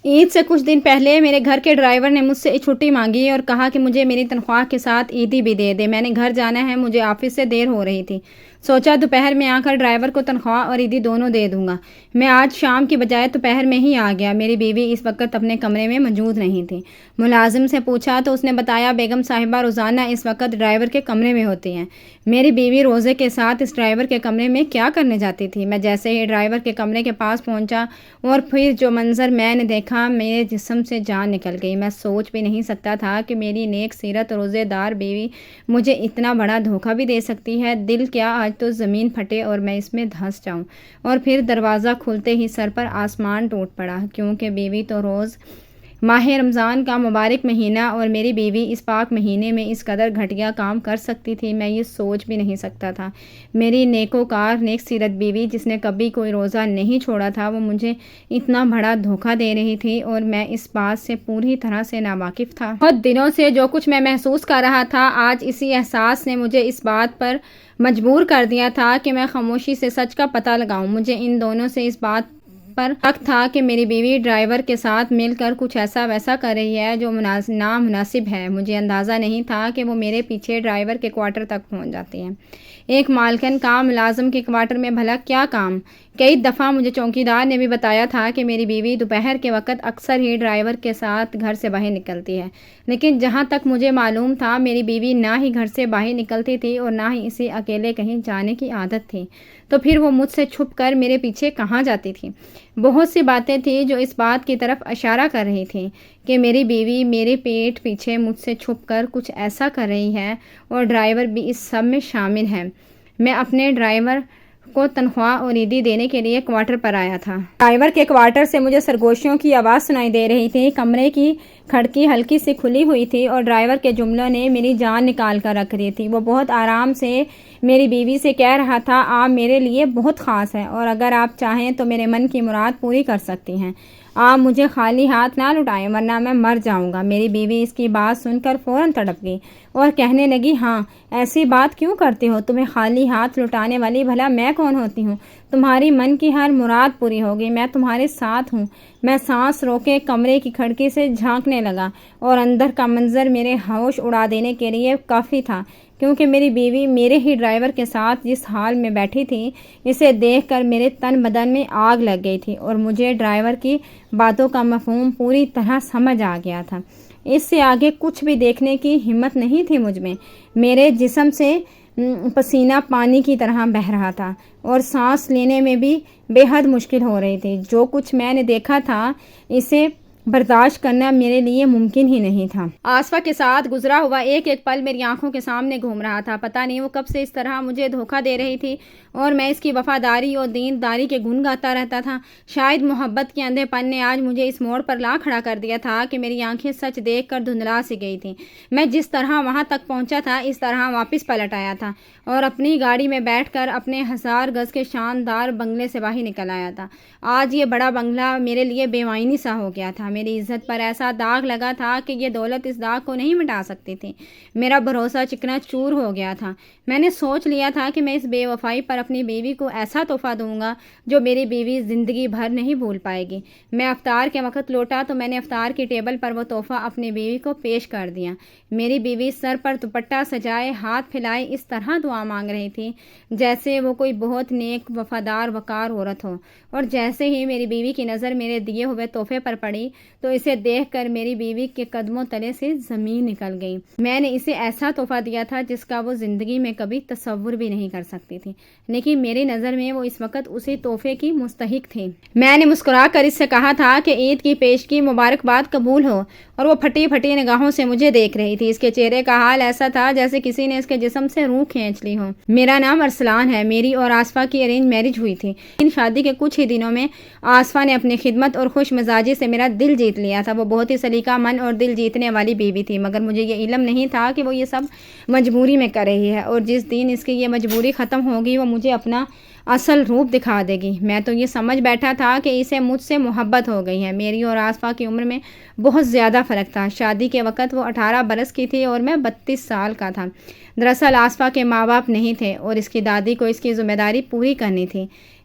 عید سے کچھ دن پہلے میرے گھر کے ڈرائیور نے مجھ سے چھٹی مانگی اور کہا کہ مجھے میری تنخواہ کے ساتھ عیدی بھی دے دے۔ میں نے گھر جانا ہے، مجھے آفس سے دیر ہو رہی تھی۔ سوچا دوپہر میں آ کر ڈرائیور کو تنخواہ اور عیدی دونوں دے دوں گا۔ میں آج شام کی بجائے دوپہر میں ہی آ گیا۔ میری بیوی اس وقت اپنے کمرے میں موجود نہیں تھی۔ ملازم سے پوچھا تو اس نے بتایا بیگم صاحبہ روزانہ اس وقت ڈرائیور کے کمرے میں ہوتی ہیں۔ میری بیوی روزے کے ساتھ اس ڈرائیور کے کمرے میں کیا کرنے جاتی تھی؟ میں جیسے ہی ڈرائیور کے کمرے کے پاس پہنچا اور پھر جو منظر میں نے دیکھا، میرے جسم سے جان نکل گئی۔ میں سوچ بھی نہیں سکتا تھا کہ میری نیک سیرت روزے دار بیوی مجھے اتنا بڑا دھوکہ بھی دے سکتی ہے۔ دل کیا آج تو زمین پھٹے اور میں اس میں دھنس جاؤں۔ اور پھر دروازہ کھلتے ہی سر پر آسمان ٹوٹ پڑا، کیونکہ بیوی تو روز ماہ رمضان کا مبارک مہینہ اور میری بیوی اس پاک مہینے میں اس قدر گھٹیا کام کر سکتی تھی، میں یہ سوچ بھی نہیں سکتا تھا۔ میری نیکوکار نیک سیرت بیوی جس نے کبھی کوئی روزہ نہیں چھوڑا تھا، وہ مجھے اتنا بڑا دھوکہ دے رہی تھی اور میں اس بات سے پوری طرح سے ناواقف تھا۔ بہت دنوں سے جو کچھ میں محسوس کر رہا تھا، آج اسی احساس نے مجھے اس بات پر مجبور کر دیا تھا کہ میں خاموشی سے سچ کا پتہ لگاؤں۔ مجھے ان دونوں سے اس بات پر شک تھا کہ میری بیوی ڈرائیور کے ساتھ مل کر کچھ ایسا ویسا کر رہی ہے جو نامناسب ہے۔ مجھے اندازہ نہیں تھا کہ وہ میرے پیچھے ڈرائیور کے کوارٹر تک پہنچ جاتی ہے۔ ایک مالکن کا ملازم کے کوارٹر میں بھلا کیا کام؟ کئی دفعہ مجھے چوکیدار نے بھی بتایا تھا کہ میری بیوی دوپہر کے وقت اکثر ہی ڈرائیور کے ساتھ گھر سے باہر نکلتی ہے، لیکن جہاں تک مجھے معلوم تھا میری بیوی نہ ہی گھر سے باہر نکلتی تھی اور نہ ہی اسے اکیلے کہیں جانے کی عادت تھی۔ تو پھر وہ مجھ سے چھپ کر میرے پیچھے کہاں جاتی تھی؟ بہت سی باتیں تھیں جو اس بات کی طرف اشارہ کر رہی تھیں کہ میری بیوی میرے پیٹ پیچھے مجھ سے چھپ کر کچھ ایسا کر رہی ہے اور ڈرائیور بھی اس سب میں شامل ہے۔ میں اپنے ڈرائیور کو تنخواہ اور عیدی دینے کے لیے کوارٹر پر آیا تھا۔ ڈرائیور کے کوارٹر سے مجھے سرگوشیوں کی آواز سنائی دے رہی تھی۔ کمرے کی کھڑکی ہلکی سی کھلی ہوئی تھی اور ڈرائیور کے جملوں نے میری جان نکال کر رکھ دی تھی۔ وہ بہت آرام سے میری بیوی سے کہہ رہا تھا، آپ میرے لیے بہت خاص ہیں اور اگر آپ چاہیں تو میرے من کی مراد پوری کر سکتی ہیں۔ آپ مجھے خالی ہاتھ نہ لٹائیں ورنہ میں مر جاؤں گا۔ میری بیوی اس کی بات سن کر فوراً تڑپ گئی اور کہنے لگی، ہاں ایسی بات کیوں کرتی ہو؟ تمہیں خالی ہاتھ لٹانے والی بھلا میں کون ہوتی ہوں؟ تمہاری من کی ہر مراد پوری ہوگی، میں تمہارے ساتھ ہوں۔ میں سانس روکے کمرے کی کھڑکی سے جھانکنے لگا اور اندر کا منظر میرے ہوش اڑا دینے کے لیے کافی تھا، کیونکہ میری بیوی میرے ہی ڈرائیور کے ساتھ جس حال میں بیٹھی تھی، اسے دیکھ کر میرے تن بدن میں آگ لگ گئی تھی اور مجھے ڈرائیور کی باتوں کا مفہوم پوری طرح سمجھ آ گیا تھا۔ اس سے آگے کچھ بھی دیکھنے کی ہمت نہیں تھی مجھ میں۔ میرے جسم سے پسینہ پانی کی طرح بہہ رہا تھا اور سانس لینے میں بھی بے حد مشکل ہو رہی تھی۔ جو کچھ میں نے دیکھا تھا اسے برداشت کرنا میرے لیے ممکن ہی نہیں تھا۔ آصفہ کے ساتھ گزرا ہوا ایک ایک پل میری آنکھوں کے سامنے گھوم رہا تھا۔ پتہ نہیں وہ کب سے اس طرح مجھے دھوکہ دے رہی تھی اور میں اس کی وفاداری اور دینداری کے گن گاتا رہتا تھا۔ شاید محبت کے اندھے پن نے آج مجھے اس موڑ پر لا کھڑا کر دیا تھا کہ میری آنکھیں سچ دیکھ کر دھندلا سی گئی تھیں۔ میں جس طرح وہاں تک پہنچا تھا اس طرح واپس پلٹ آیا تھا اور اپنی گاڑی میں بیٹھ کر اپنے 1000 گز کے شاندار بنگلے سے باہر نکل آیا تھا۔ آج یہ بڑا بنگلہ میرے لیے بے معنی سا ہو گیا تھا۔ میری عزت پر ایسا داغ لگا تھا کہ یہ دولت اس داغ کو نہیں مٹا سکتی تھی۔ میرا بھروسہ چکنا چور ہو گیا تھا۔ میں نے سوچ لیا تھا کہ میں اس بے وفائی پر اپنی بیوی کو ایسا تحفہ دوں گا جو میری بیوی زندگی بھر نہیں بھول پائے گی۔ میں افطار کے وقت لوٹا تو میں نے افطار کی ٹیبل پر وہ تحفہ اپنی بیوی کو پیش کر دیا۔ میری بیوی سر پر دوپٹہ سجائے ہاتھ پھیلائے اس طرح دعا مانگ رہی تھی جیسے وہ کوئی بہت نیک وفادار وقار عورت ہو، اور جیسے ہی میری بیوی کی نظر میرے دیے ہوئے تحفے پر پڑی تو اسے دیکھ کر میری بیوی کے قدموں تلے سے زمین نکل گئی۔ میں نے اسے ایسا تحفہ دیا تھا جس کا وہ زندگی میں کبھی تصور بھی نہیں کر سکتی تھی، لیکن میری نظر میں وہ اس وقت اسی تحفے کی مستحق تھی۔ میں نے مسکرا کر اس سے کہا تھا کہ عید کی پیشگی مبارکباد قبول ہو، اور وہ پھٹی پھٹی نگاہوں سے مجھے دیکھ رہی تھی۔ اس کے چہرے کا حال ایسا تھا جیسے کسی نے اس کے جسم سے روح کھینچ لی ہو۔ میرا نام ارسلان ہے۔ میری اور آصفہ کی ارینج میرج ہوئی تھی، لیکن شادی کے کچھ ہی دنوں میں آصفہ نے اپنی خدمت اور خوش مزاجی سے میرا دل جیت لیا تھا۔ وہ بہت ہی سلیقہ من اور دل جیتنے والی بیوی تھی، مگر مجھے یہ علم نہیں تھا کہ وہ یہ سب مجبوری میں کر رہی ہے، اور جس دن اس کی یہ مجبوری ختم ہوگی وہ مجھے اپنا اصل روپ دکھا دے گی۔ میں تو یہ سمجھ بیٹھا تھا کہ اسے مجھ سے محبت ہو گئی ہے۔ میری اور آصفہ کی عمر میں بہت زیادہ فرق تھا۔ شادی کے وقت وہ 18 برس کی تھی اور میں 32 سال کا تھا۔ دراصل آصفہ کے ماں باپ نہیں تھے اور اس کی دادی کو اس کی ذمہ داری پوری کرنی تھی۔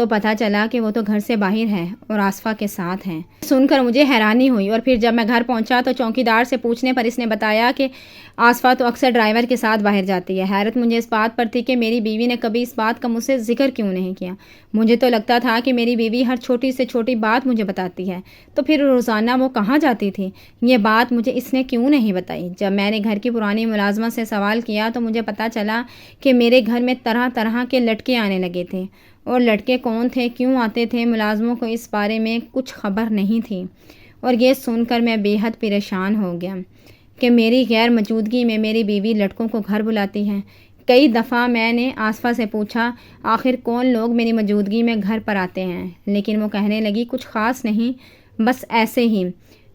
تو پتہ چلا کہ وہ تو گھر سے باہر ہے اور آصفہ کے ساتھ ہیں۔ سن کر مجھے حیرانی ہوئی اور پھر جب میں گھر پہنچا تو چوکیدار سے پوچھنے پر اس نے بتایا کہ آصفہ تو اکثر ڈرائیور کے ساتھ باہر جاتی ہے۔ حیرت مجھے اس بات پر تھی کہ میری بیوی نے کبھی اس بات کا مجھ سے ذکر کیوں نہیں کیا۔ مجھے تو لگتا تھا کہ میری بیوی ہر چھوٹی سے چھوٹی بات مجھے بتاتی ہے، تو پھر روزانہ وہ کہاں جاتی تھی؟ یہ بات مجھے اس نے کیوں نہیں بتائی؟ جب میں نے گھر کی پرانی ملازمہ سے سوال کیا تو مجھے پتہ چلا کہ میرے گھر میں طرح طرح کے لڑکے آنے لگے تھے، اور لڑکے کون تھے، کیوں آتے تھے، ملازموں کو اس بارے میں کچھ خبر نہیں تھی۔ اور یہ سن کر میں بے حد پریشان ہو گیا کہ میری غیر موجودگی میں میری بیوی لڑکوں کو گھر بلاتی ہے۔ کئی دفعہ میں نے آصفہ سے پوچھا آخر کون لوگ میری موجودگی میں گھر پر آتے ہیں، لیکن وہ کہنے لگی کچھ خاص نہیں، بس ایسے ہی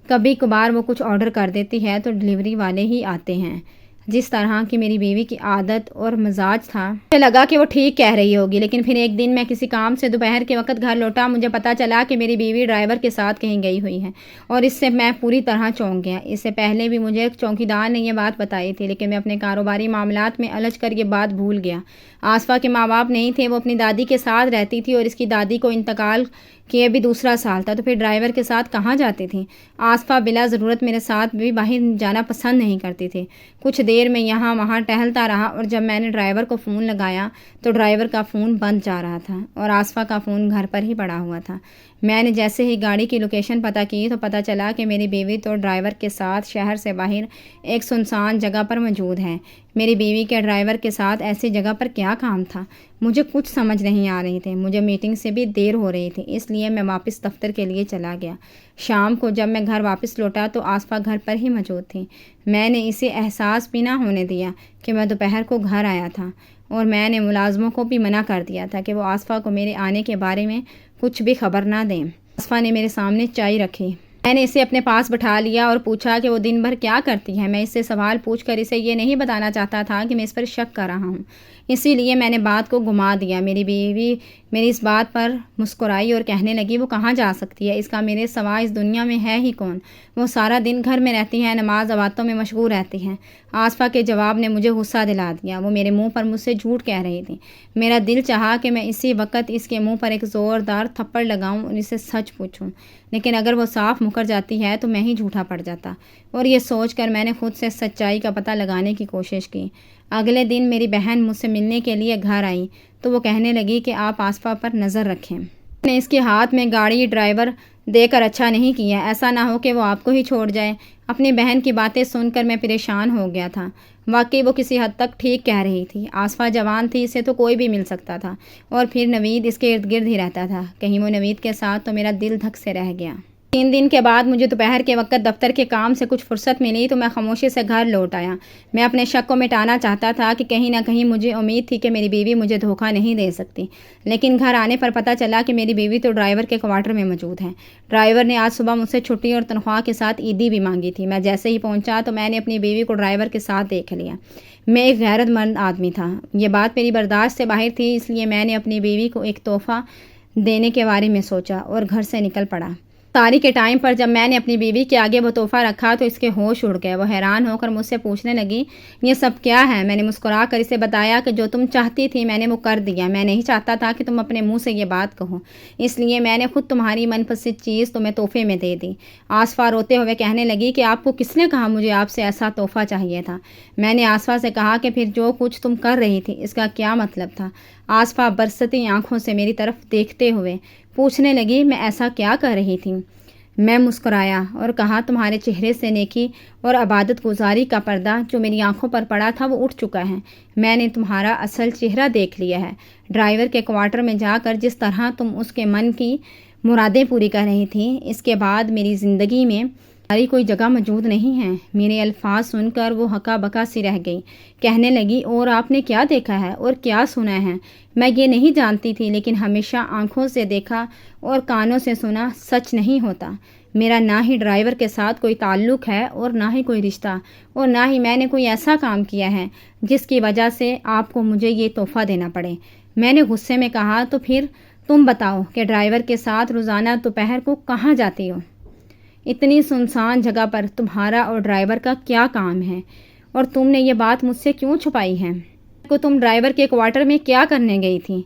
کبھی کبھار وہ کچھ آرڈر کر دیتی ہے تو ڈلیوری والے ہی آتے ہیں۔ جس طرح کی میری بیوی کی عادت اور مزاج تھا، مجھے لگا کہ وہ ٹھیک کہہ رہی ہوگی، لیکن پھر ایک دن میں کسی کام سے دوپہر کے وقت گھر لوٹا، مجھے پتہ چلا کہ میری بیوی ڈرائیور کے ساتھ کہیں گئی ہوئی ہے، اور اس سے میں پوری طرح چونک گیا۔ اس سے پہلے بھی مجھے چوکیدار نے یہ بات بتائی تھی، لیکن میں اپنے کاروباری معاملات میں الجھ کر یہ بات بھول گیا۔ آصفہ کے ماں باپ نہیں تھے، وہ اپنی دادی کے ساتھ رہتی تھی اور اس کی دادی کو انتقال کیے بھی دوسرا سال تھا، تو پھر ڈرائیور کے ساتھ کہاں جاتی تھی؟ آصفہ بلا ضرورت میرے ساتھ بھی باہر جانا پسند نہیں کرتی تھی۔ کچھ دیر میں یہاں وہاں ٹہلتا رہا، اور جب میں نے ڈرائیور کو فون لگایا تو ڈرائیور کا فون بند جا رہا تھا اور آصفہ کا فون گھر پر ہی پڑا ہوا تھا۔ میں نے جیسے ہی گاڑی کی لوکیشن پتہ کی تو پتہ چلا کہ میری بیوی تو ڈرائیور کے ساتھ شہر سے باہر ایک سنسان جگہ پر موجود ہے۔ میری بیوی کے ڈرائیور کے ساتھ ایسی جگہ پر کیا کام تھا؟ مجھے کچھ سمجھ نہیں آ رہی تھی۔ مجھے میٹنگ سے بھی دیر ہو رہی تھی، اس لیے میں واپس دفتر کے لیے چلا گیا۔ شام کو جب میں گھر واپس لوٹا تو آصفہ گھر پر ہی موجود تھی۔ میں نے اسے احساس بھی نہ ہونے دیا کہ میں دوپہر کو گھر آیا تھا، اور میں نے ملازموں کو بھی منع کر دیا تھا کہ وہ آصفہ کو میرے آنے کے بارے میں کچھ بھی خبر نہ دیں۔ آصفہ نے میرے سامنے چائے رکھی۔ میں نے اسے اپنے پاس بٹھا لیا اور پوچھا کہ وہ دن بھر کیا کرتی ہے۔ میں اس سے سوال پوچھ کر اسے یہ نہیں بتانا چاہتا تھا کہ میں اس پر شک کر رہا ہوں، اسی لیے میں نے بات کو گھما دیا۔ میری بیوی میری اس بات پر مسکرائی اور کہنے لگی وہ کہاں جا سکتی ہے، اس کا میرے سوا اس دنیا میں ہے ہی کون؟ وہ سارا دن گھر میں رہتی ہیں، نماز باتوں میں مشغول رہتی ہیں۔ آصفہ کے جواب نے مجھے غصہ دلا دیا۔ وہ میرے منہ پر مجھ سے جھوٹ کہہ رہی تھی۔ میرا دل چاہا کہ میں اسی وقت اس کے منہ پر ایک زوردار تھپڑ لگاؤں اور اسے سچ پوچھوں، لیکن اگر وہ صاف مکر جاتی ہے تو میں ہی جھوٹا پڑ جاتا، اور یہ سوچ کر میں نے خود سے سچائی کا پتہ لگانے کی کوشش کی۔ اگلے دن میری بہن مجھ سے ملنے کے لیے گھر آئی تو وہ کہنے لگی کہ آپ آصفہ پر نظر رکھیں۔ میں نے اس کے ہاتھ میں گاڑی ڈرائیور دے کر اچھا نہیں کیا، ایسا نہ ہو کہ وہ آپ کو ہی چھوڑ جائے۔ اپنی بہن کی باتیں سن کر میں پریشان ہو گیا تھا۔ واقعی وہ کسی حد تک ٹھیک کہہ رہی تھی۔ آصفہ جوان تھی، اسے تو کوئی بھی مل سکتا تھا، اور پھر نوید اس کے ارد گرد ہی رہتا تھا۔ کہیں وہ نوید کے ساتھ تو میرا دل دھک سے رہ گیا۔ 3 دن کے بعد مجھے دوپہر کے وقت دفتر کے کام سے کچھ فرصت ملی تو میں خاموشی سے گھر لوٹ آیا۔ میں اپنے شک کو مٹانا چاہتا تھا کہ کہیں نہ کہیں مجھے امید تھی کہ میری بیوی مجھے دھوکہ نہیں دے سکتی، لیکن گھر آنے پر پتہ چلا کہ میری بیوی تو ڈرائیور کے کوارٹر میں موجود ہے۔ ڈرائیور نے آج صبح مجھ سے چھٹی اور تنخواہ کے ساتھ عیدی بھی مانگی تھی۔ میں جیسے ہی پہنچا تو میں نے اپنی بیوی کو ڈرائیور کے ساتھ دیکھ لیا۔ میں ایک غیرت مند آدمی تھا، یہ بات میری برداشت سے باہر تھی، اس لیے میں نے اپنی بیوی کو ایک تحفہ دینے کے بارے میں سوچا اور گھر سے نکل پڑا۔ تاریخ کے ٹائم پر جب میں نے اپنی بیوی کے آگے وہ تحفہ رکھا تو اس کے ہوش اڑ گئے۔ وہ حیران ہو کر مجھ سے پوچھنے لگی یہ سب کیا ہے؟ میں نے مسکرا کر اسے بتایا کہ جو تم چاہتی تھی میں نے وہ کر دیا۔ میں نہیں چاہتا تھا کہ تم اپنے منہ سے یہ بات کہو، اس لیے میں نے خود تمہاری من پسند چیز تمہیں تحفے میں دے دی۔ آصفہ روتے ہوئے کہنے لگی کہ آپ کو کس نے کہا مجھے آپ سے ایسا تحفہ چاہیے تھا؟ میں نے آصفہ سے کہا کہ پھر جو کچھ تم کر رہی تھی اس کا کیا مطلب تھا؟ آصفہ برستی آنکھوں سے میری طرف دیکھتے ہوئے پوچھنے لگی میں ایسا کیا کر رہی تھی؟ میں مسکرایا اور کہا تمہارے چہرے سے نیکی اور عبادت گزاری کا پردہ جو میری آنکھوں پر پڑا تھا وہ اٹھ چکا ہے۔ میں نے تمہارا اصل چہرہ دیکھ لیا ہے۔ ڈرائیور کے کوارٹر میں جا کر جس طرح تم اس کے من کی مرادیں پوری کر رہی تھی، اس کے بعد میری زندگی میں ہماری کوئی جگہ موجود نہیں ہے۔ میرے الفاظ سن کر وہ ہکا بکا سی رہ گئی۔ کہنے لگی اور آپ نے کیا دیکھا ہے اور کیا سنا ہے؟ میں یہ نہیں جانتی تھی، لیکن ہمیشہ آنکھوں سے دیکھا اور کانوں سے سنا سچ نہیں ہوتا۔ میرا نہ ہی ڈرائیور کے ساتھ کوئی تعلق ہے اور نہ ہی کوئی رشتہ، اور نہ ہی میں نے کوئی ایسا کام کیا ہے جس کی وجہ سے آپ کو مجھے یہ تحفہ دینا پڑے۔ میں نے غصے میں کہا تو پھر تم بتاؤ کہ ڈرائیور کے ساتھ روزانہ دوپہر کو کہاں جاتی ہو؟ اتنی سنسان جگہ پر تمہارا اور ڈرائیور کا کیا کام ہے، اور تم نے یہ بات مجھ سے کیوں چھپائی ہے؟ کو تم ڈرائیور کے کوارٹر میں کیا کرنے گئی تھی؟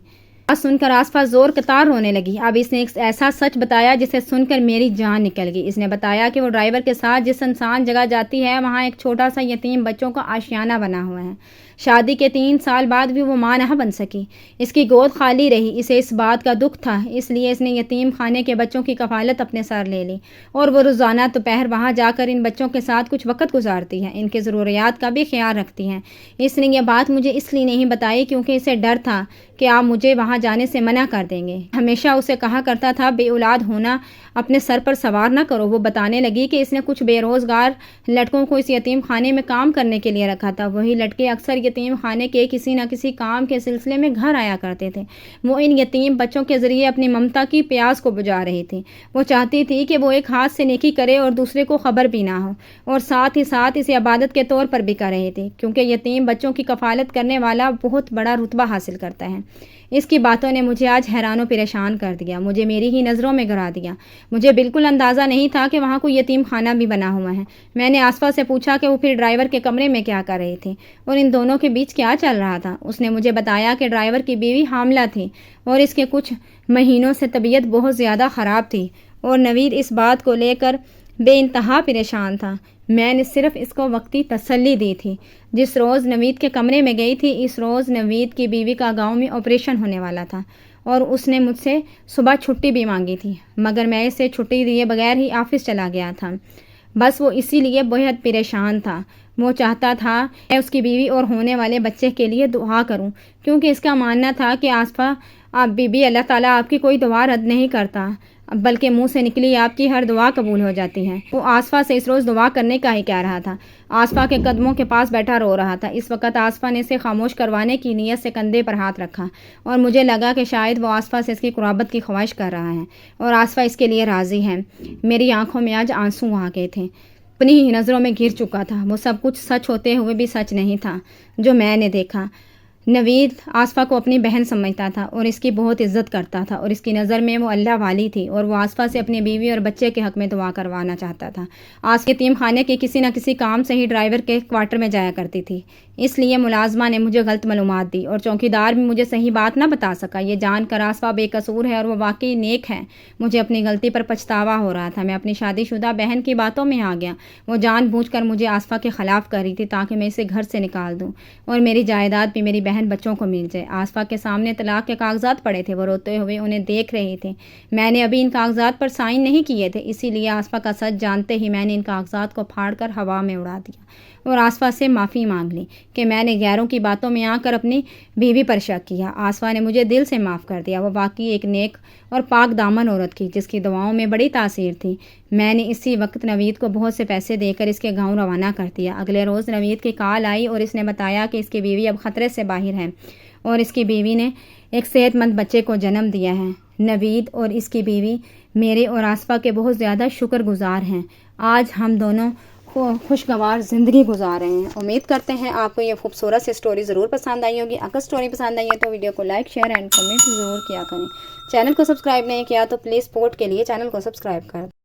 سن کر آصفہ زور قطار رونے لگی۔ اب اس نے ایک ایسا سچ بتایا جسے سن کر میری جان نکل گئی۔ اس نے بتایا کہ وہ ڈرائیور کے ساتھ جس سنسان جگہ جاتی ہے وہاں ایک چھوٹا سا یتیم بچوں کا آشیانہ بنا ہوا ہے۔ شادی کے 3 سال بعد بھی وہ ماں نہ بن سکی، اس کی گود خالی رہی۔ اسے اس بات کا دکھ تھا، اس لیے اس نے یتیم خانے کے بچوں کی کفالت اپنے سر لے لی اور وہ روزانہ دوپہر وہاں جا کر ان بچوں کے ساتھ کچھ وقت گزارتی ہے، ان کی ضروریات کا بھی خیال رکھتی ہیں۔ اس نے یہ بات مجھے اس لیے نہیں بتائی کیونکہ اسے ڈر تھا کہ آپ مجھے وہاں جانے سے منع کر دیں گے۔ ہمیشہ اسے کہا کرتا تھا بے اولاد ہونا اپنے سر پر سوار نہ کرو۔ وہ بتانے لگی کہ اس نے کچھ بے روزگار لڑکوں کو اس یتیم خانے میں کام کرنے کے لیے رکھا تھا۔ وہی لڑکے اکثر یتیم خانے کے کسی نہ کسی کام کے سلسلے میں گھر آیا کرتے تھے۔ وہ ان یتیم بچوں کے ذریعے اپنی ممتا کی پیاس کو بجھا رہی تھی۔ وہ چاہتی تھی کہ وہ ایک ہاتھ سے نیکی کرے اور دوسرے کو خبر بھی نہ ہو، اور ساتھ ہی ساتھ اسے عبادت کے طور پر بھی کر رہی تھی، کیونکہ یتیم بچوں کی کفالت کرنے والا بہت بڑا رتبہ حاصل کرتا ہے۔ اس کی باتوں نے مجھے آج حیران و پریشان کر دیا، مجھے میری ہی نظروں میں گرا دیا۔ مجھے بالکل اندازہ نہیں تھا کہ وہاں کوئی یتیم خانہ بھی بنا ہوا ہے۔ میں نے آصفہ سے پوچھا کہ وہ پھر ڈرائیور کے کمرے میں کیا کر رہے تھے اور ان دونوں کے بیچ کیا چل رہا تھا۔ اس نے مجھے بتایا کہ ڈرائیور کی بیوی حاملہ تھی اور اس کے کچھ مہینوں سے طبیعت بہت زیادہ خراب تھی اور نوید اس بات کو لے کر بے انتہا پریشان تھا۔ میں نے صرف اس کو وقتی تسلی دی تھی۔ جس روز نوید کے کمرے میں گئی تھی اس روز نوید کی بیوی کا گاؤں میں آپریشن ہونے والا تھا اور اس نے مجھ سے صبح چھٹی بھی مانگی تھی، مگر میں اسے چھٹی دیے بغیر ہی آفس چلا گیا تھا۔ بس وہ اسی لیے بہت پریشان تھا۔ وہ چاہتا تھا میں اس کی بیوی اور ہونے والے بچے کے لیے دعا کروں، کیونکہ اس کا ماننا تھا کہ آصفہ آپ بی اللہ تعالیٰ آپ کی کوئی دعا رد نہیں کرتا، بلکہ منہ سے نکلی آپ کی ہر دعا قبول ہو جاتی ہے۔ وہ آصفہ سے اس روز دعا کرنے کا ہی کہہ رہا تھا۔ آصفہ کے قدموں کے پاس بیٹھا رو رہا تھا۔ اس وقت آصفہ نے اسے خاموش کروانے کی نیت سے کندھے پر ہاتھ رکھا اور مجھے لگا کہ شاید وہ آصفہ سے اس کی قرابت کی خواہش کر رہا ہے اور آصفہ اس کے لیے راضی ہے۔ میری آنکھوں میں آج آنسو آ گئے تھے، اپنی ہی نظروں میں گر چکا تھا۔ وہ سب کچھ سچ ہوتے ہوئے بھی سچ نہیں تھا جو میں نے دیکھا۔ نوید آصفہ کو اپنی بہن سمجھتا تھا اور اس کی بہت عزت کرتا تھا اور اس کی نظر میں وہ اللہ والی تھی اور وہ آصفہ سے اپنی بیوی اور بچے کے حق میں دعا کروانا چاہتا تھا۔ آصفہ یتیم خانے کے کسی نہ کسی کام سے ہی ڈرائیور کے کوارٹر میں جایا کرتی تھی، اس لیے ملازمہ نے مجھے غلط معلومات دی اور چوکیدار بھی مجھے صحیح بات نہ بتا سکا۔ یہ جان کر آصفہ بے قصور ہے اور وہ واقعی نیک ہے۔ مجھے اپنی غلطی پر پچھتاوا ہو رہا تھا۔ میں اپنی شادی شدہ بہن کی باتوں میں آ گیا۔ وہ جان بوجھ کر مجھے آصفہ کے خلاف کر رہی تھی تاکہ میں اسے گھر سے نکال دوں اور میری جائیداد بھی میری بہن بچوں کو مل جائے۔ آصفہ کے سامنے طلاق کے کاغذات پڑے تھے، وہ روتے ہوئے انہیں دیکھ رہی تھی۔ میں نے ابھی ان کاغذات پر سائن نہیں کیے تھے، اسی لیے آصفہ کا سچ جانتے ہی میں نے ان کاغذات کو پھاڑ کر ہوا میں اڑا دیا اور آصفہ سے معافی مانگ لی کہ میں نے غیروں کی باتوں میں آ کر اپنی بیوی پر شک کیا۔ آصفہ نے مجھے دل سے معاف کر دیا۔ وہ واقعی ایک نیک اور پاک دامن عورت تھی جس کی دعاؤں میں بڑی تاثیر تھی۔ میں نے اسی وقت نوید کو بہت سے پیسے دے کر اس کے گاؤں روانہ کر دیا۔ اگلے روز نوید کی کال آئی اور اس نے بتایا کہ اس کی بیوی اب خطرے سے باہر ہے اور اس کی بیوی نے ایک صحت مند بچے کو جنم دیا ہے۔ نوید اور اس کی بیوی میرے اور آصفہ کے بہت زیادہ شکر گزار ہیں۔ آج ہم دونوں خوشگوار زندگی گزار رہے ہیں۔ امید کرتے ہیں آپ کو یہ خوبصورت سی سٹوری ضرور پسند آئی ہوگی۔ اگر سٹوری پسند آئی ہے تو ویڈیو کو لائک، شیئر اینڈ کمنٹ ضرور کیا کریں۔ چینل کو سبسکرائب نہیں کیا تو پلیز سپورٹ کے لیے چینل کو سبسکرائب کر دیں۔